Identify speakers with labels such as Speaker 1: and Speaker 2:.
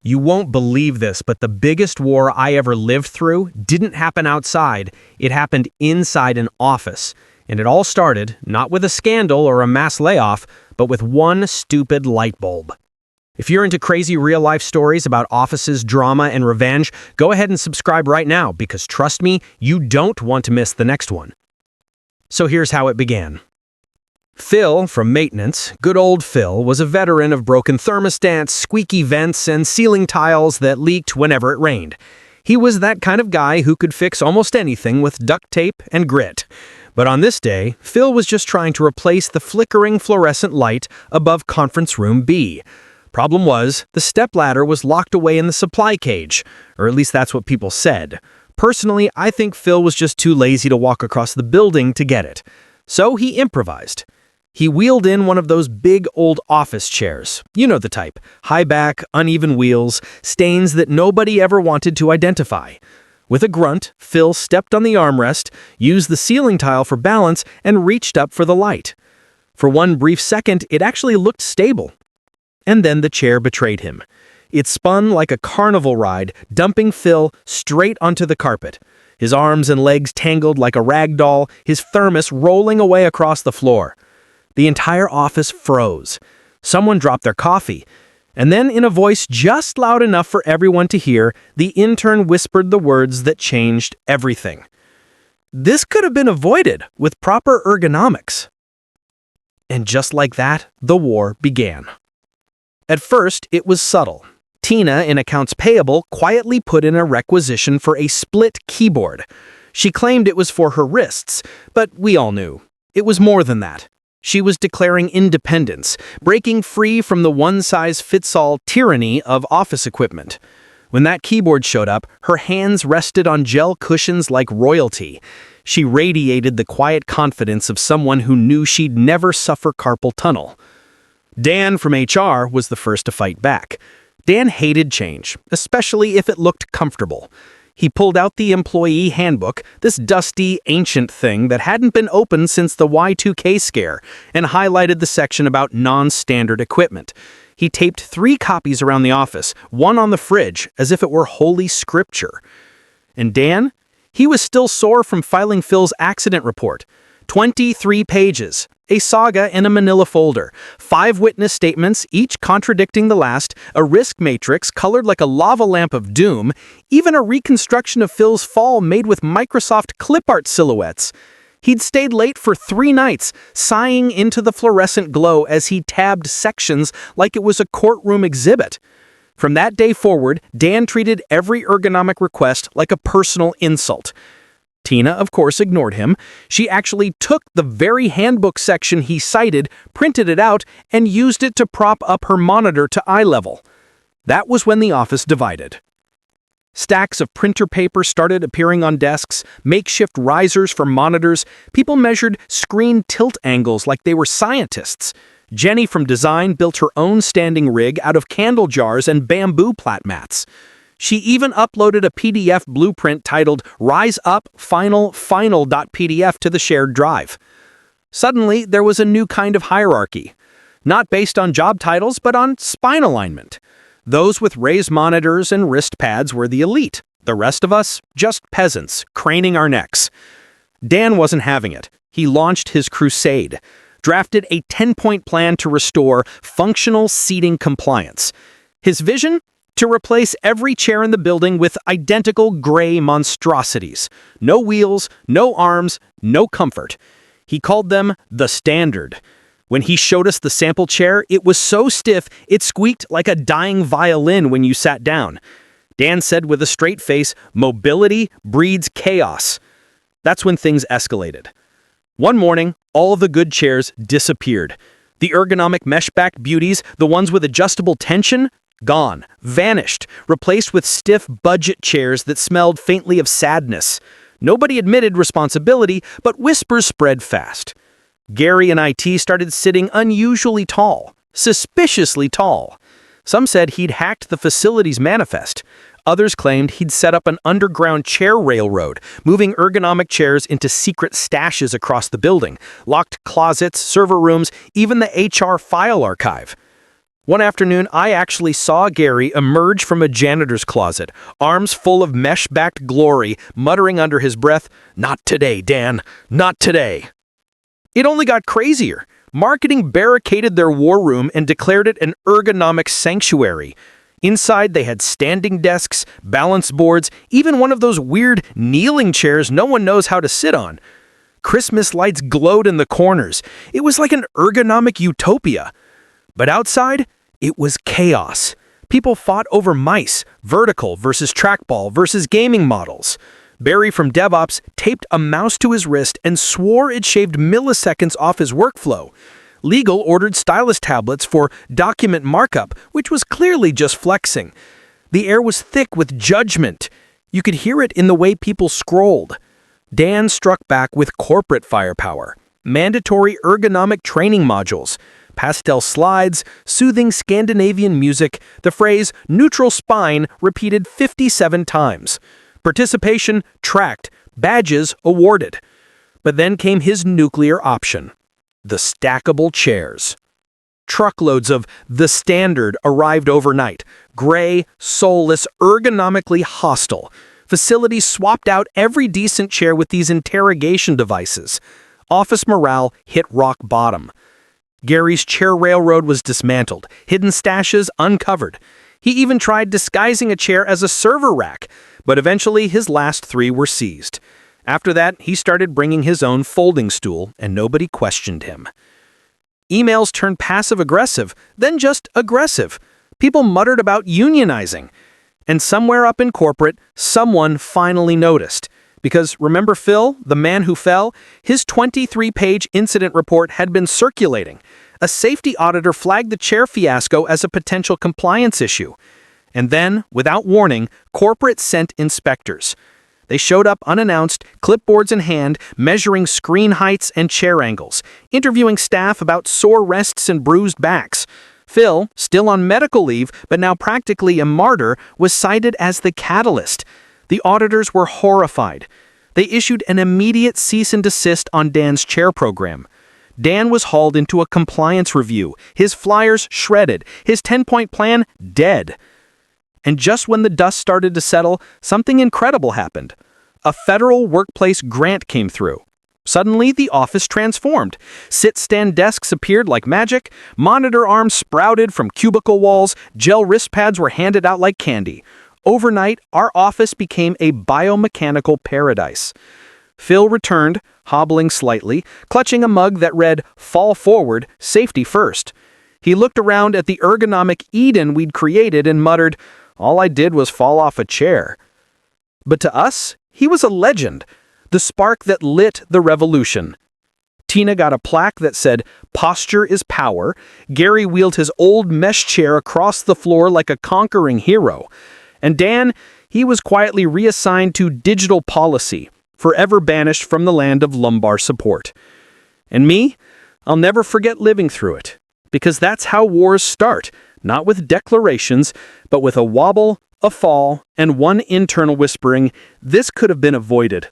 Speaker 1: You won't believe this, but the biggest war I ever lived through didn't happen outside. It happened inside an office. And it all started, not with a scandal or a mass layoff, but with one stupid light bulb. If you're into crazy real-life stories about offices, drama, and revenge, go ahead and subscribe right now, because trust me, you don't want to miss the next one. So here's how it began. Phil, from maintenance, good old Phil, was a veteran of broken thermostats, squeaky vents, and ceiling tiles that leaked whenever it rained. He was that kind of guy who could fix almost anything with duct tape and grit. But on this day, Phil was just trying to replace the flickering fluorescent light above Conference Room B. Problem was, the stepladder was locked away in the supply cage, or at least that's what people said. Personally, I think Phil was just too lazy to walk across the building to get it. So he improvised. He wheeled in one of those big old office chairs. You know the type. High back, uneven wheels, stains that nobody ever wanted to identify. With a grunt, Phil stepped on the armrest, used the ceiling tile for balance, and reached up for the light. For one brief second, it actually looked stable. And then the chair betrayed him. It spun like a carnival ride, dumping Phil straight onto the carpet. His arms and legs tangled like a rag doll, his thermos rolling away across the floor. The entire office froze. Someone dropped their coffee. And then, in a voice just loud enough for everyone to hear, the intern whispered the words that changed everything. This could have been avoided with proper ergonomics. And just like that, the war began. At first, it was subtle. Tina, in accounts payable, quietly put in a requisition for a split keyboard. She claimed it was for her wrists, but we all knew. It was more than that. She was declaring independence, breaking free from the one-size-fits-all tyranny of office equipment. When that keyboard showed up, her hands rested on gel cushions like royalty. She radiated the quiet confidence of someone who knew she'd never suffer carpal tunnel. Dan from HR was the first to fight back. Dan hated change, especially if it looked comfortable. He pulled out the employee handbook, this dusty, ancient thing that hadn't been opened since the Y2K scare, and highlighted the section about non-standard equipment. He taped 3 copies around the office, one on the fridge, as if it were holy scripture. And Dan? He was still sore from filing Phil's accident report. 23 pages. A saga in a manila folder, 5 witness statements, each contradicting the last, a risk matrix colored like a lava lamp of doom, even a reconstruction of Phil's fall made with Microsoft clip art silhouettes. He'd stayed late for 3 nights, sighing into the fluorescent glow as he tabbed sections like it was a courtroom exhibit. From that day forward, Dan treated every ergonomic request like a personal insult. Tina, of course, ignored him. She actually took the very handbook section he cited, printed it out, and used it to prop up her monitor to eye level. That was when the office divided. Stacks of printer paper started appearing on desks, makeshift risers for monitors. People measured screen tilt angles like they were scientists. Jenny from design built her own standing rig out of candle jars and bamboo plat mats. She even uploaded a PDF blueprint titled Rise Up Final.pdf to the shared drive. Suddenly, there was a new kind of hierarchy. Not based on job titles, but on spine alignment. Those with raised monitors and wrist pads were the elite. The rest of us, just peasants, craning our necks. Dan wasn't having it. He launched his crusade. Drafted a 10-point plan to restore functional seating compliance. His vision? To replace every chair in the building with identical gray monstrosities. No wheels, no arms, no comfort. He called them the standard. When he showed us the sample chair, it was so stiff it squeaked like a dying violin when you sat down. Dan said with a straight face, "Mobility breeds chaos." That's when things escalated. One morning, all of the good chairs disappeared. The ergonomic meshback beauties, the ones with adjustable tension, gone, vanished, replaced with stiff budget chairs that smelled faintly of sadness. Nobody admitted responsibility, but whispers spread fast. Gary in IT started sitting unusually tall, suspiciously tall. Some said he'd hacked the facility's manifest. Others claimed he'd set up an underground chair railroad, moving ergonomic chairs into secret stashes across the building, locked closets, server rooms, even the HR file archive. One afternoon, I actually saw Gary emerge from a janitor's closet, arms full of mesh-backed glory, muttering under his breath, "Not today, Dan, not today." It only got crazier. Marketing barricaded their war room and declared it an ergonomic sanctuary. Inside, they had standing desks, balance boards, even one of those weird kneeling chairs no one knows how to sit on. Christmas lights glowed in the corners. It was like an ergonomic utopia. But outside, it was chaos. People fought over mice, vertical versus trackball versus gaming models. Barry from DevOps taped a mouse to his wrist and swore it shaved milliseconds off his workflow. Legal ordered stylus tablets for document markup, which was clearly just flexing. The air was thick with judgment. You could hear it in the way people scrolled. Dan struck back with corporate firepower, mandatory ergonomic training modules, pastel slides, soothing Scandinavian music, the phrase neutral spine repeated 57 times. Participation tracked, badges awarded. But then came his nuclear option, the stackable chairs. Truckloads of the standard arrived overnight, gray, soulless, ergonomically hostile. Facilities swapped out every decent chair with these interrogation devices. Office morale hit rock bottom. Gary's chair railroad was dismantled, hidden stashes uncovered. He even tried disguising a chair as a server rack, but eventually his last 3 were seized. After that, he started bringing his own folding stool, and nobody questioned him. Emails turned passive-aggressive, then just aggressive. People muttered about unionizing. And somewhere up in corporate, someone finally noticed. Because remember Phil, the man who fell? His 23-page incident report had been circulating. A safety auditor flagged the chair fiasco as a potential compliance issue. And then, without warning, corporate sent inspectors. They showed up unannounced, clipboards in hand, measuring screen heights and chair angles, interviewing staff about sore wrists and bruised backs. Phil, still on medical leave, but now practically a martyr, was cited as the catalyst. The auditors were horrified. They issued an immediate cease and desist on Dan's chair program. Dan was hauled into a compliance review, his flyers shredded, his 10-point plan dead. And just when the dust started to settle, something incredible happened. A federal workplace grant came through. Suddenly, the office transformed. Sit-stand desks appeared like magic, monitor arms sprouted from cubicle walls, gel wrist pads were handed out like candy. Overnight, our office became a biomechanical paradise. Phil returned, hobbling slightly, clutching a mug that read, "Fall forward, safety first." He looked around at the ergonomic Eden we'd created and muttered, "All I did was fall off a chair." But to us, he was a legend, the spark that lit the revolution. Tina got a plaque that said, "Posture is power." Gary wheeled his old mesh chair across the floor like a conquering hero. And Dan, he was quietly reassigned to digital policy, forever banished from the land of lumbar support. And me, I'll never forget living through it, because that's how wars start, not with declarations, but with a wobble, a fall, and one internal whispering, "This could have been avoided."